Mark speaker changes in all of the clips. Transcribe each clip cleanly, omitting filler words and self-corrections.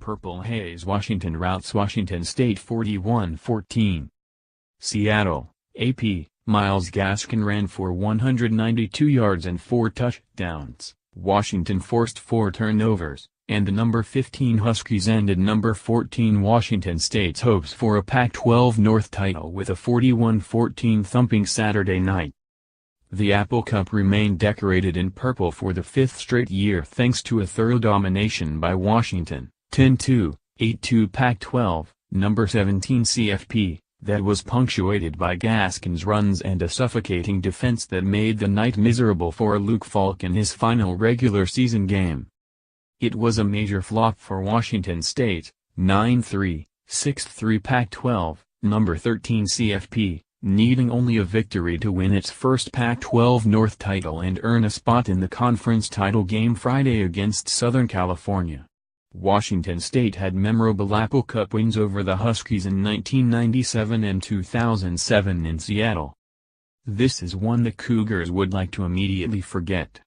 Speaker 1: Purple Haze Washington routs Washington State 41-14. Seattle, AP, Myles Gaskin ran for 192 yards and 4 touchdowns. Washington forced 4 turnovers, and the number 15 Huskies ended number 14 Washington State's hopes for a Pac-12 North title with a 41-14 thumping Saturday night. The Apple Cup remained decorated in purple for the 5th straight year thanks to a thorough domination by Washington, 10-2, 8-2 Pac-12, number 17 CFP, that was punctuated by Gaskin's runs and a suffocating defense that made the night miserable for Luke Falk in his final regular season game. It was a major flop for Washington State, 9-3, 6-3 Pac-12, number 13 CFP, needing only a victory to win its first Pac-12 North title and earn a spot in the conference title game Friday against Southern California. Washington State had memorable Apple Cup wins over the Huskies in 1997 and 2007 in Seattle. This is one the Cougars would like to immediately forget.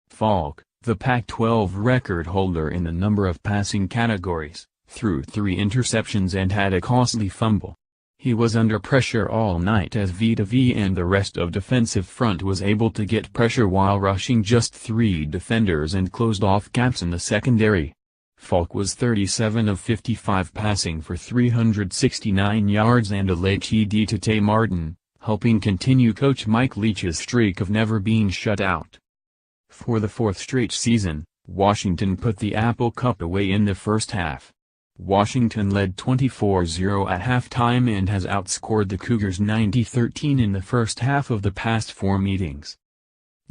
Speaker 1: Falk, the Pac-12 record holder in the number of passing categories, threw 3 interceptions and had a costly fumble. He was under pressure all night as Vita V and the rest of defensive front was able to get pressure while rushing just 3 defenders and closed off gaps in the secondary. Falk was 37 of 55 passing for 369 yards and a late TD to Tay Martin, helping continue Coach Mike Leach's streak of never being shut out. For the 4th straight season, Washington put the Apple Cup away in the first half. Washington led 24-0 at halftime and has outscored the Cougars 90-13 in the first half of the past 4 meetings.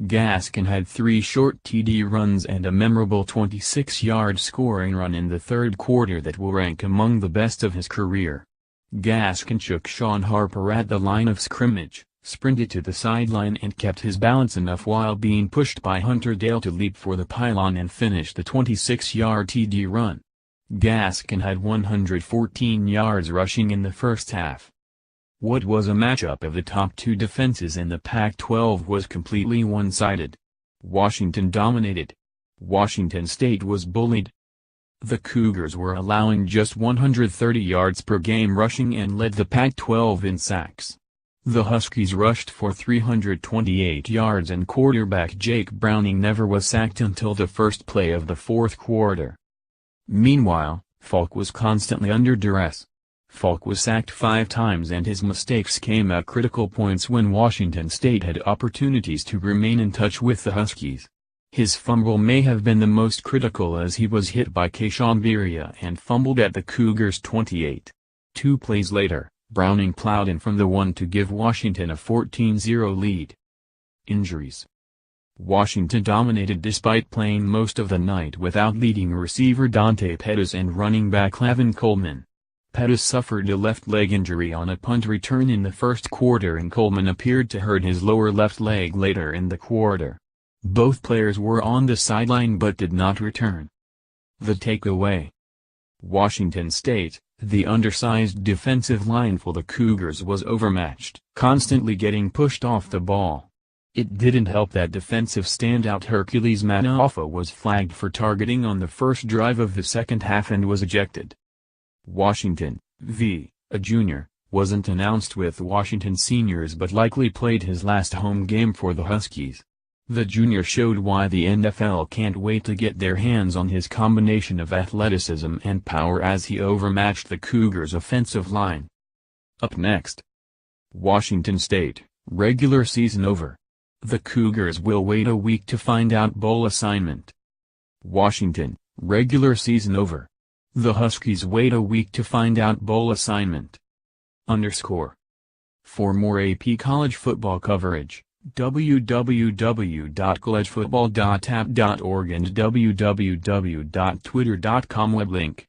Speaker 1: Gaskin had 3 short TD runs and a memorable 26-yard scoring run in the third quarter that will rank among the best of his career. Gaskin shook Sean Harper at the line of scrimmage, sprinted to the sideline and kept his balance enough while being pushed by Hunter Dale to leap for the pylon and finish the 26-yard TD run. Gaskin had 114 yards rushing in the first half. What was a matchup of the top 2 defenses in the Pac-12 was completely one-sided. Washington dominated. Washington State was bullied. The Cougars were allowing just 130 yards per game rushing and led the Pac-12 in sacks. The Huskies rushed for 328 yards and quarterback Jake Browning never was sacked until the first play of the 4th quarter. Meanwhile, Falk was constantly under duress. Falk was sacked 5 times and his mistakes came at critical points when Washington State had opportunities to remain in touch with the Huskies. His fumble may have been the most critical as he was hit by Keyshawn Beria and fumbled at the Cougars' 28. 2 plays later, Browning plowed in from the 1 to give Washington a 14-0 lead. Injuries. Washington dominated despite playing most of the night without leading receiver Dante Pettis and running back Lavin Coleman. Pettis suffered a left leg injury on a punt return in the first quarter and Coleman appeared to hurt his lower left leg later in the quarter. Both players were on the sideline but did not return. The takeaway. Washington State, the undersized defensive line for the Cougars was overmatched, constantly getting pushed off the ball. It didn't help that defensive standout Hercules Manaofa was flagged for targeting on the first drive of the second half and was ejected. Washington, a junior, wasn't announced with Washington seniors but likely played his last home game for the Huskies. The junior showed why the NFL can't wait to get their hands on his combination of athleticism and power as he overmatched the Cougars' offensive line. Up next. Washington State, regular season over. The Cougars will wait a week to find out bowl assignment. Washington, regular season over. The Huskies wait a week to find out bowl assignment. _ For more AP college football coverage, www.collegefootball.app.org and www.twitter.com weblink.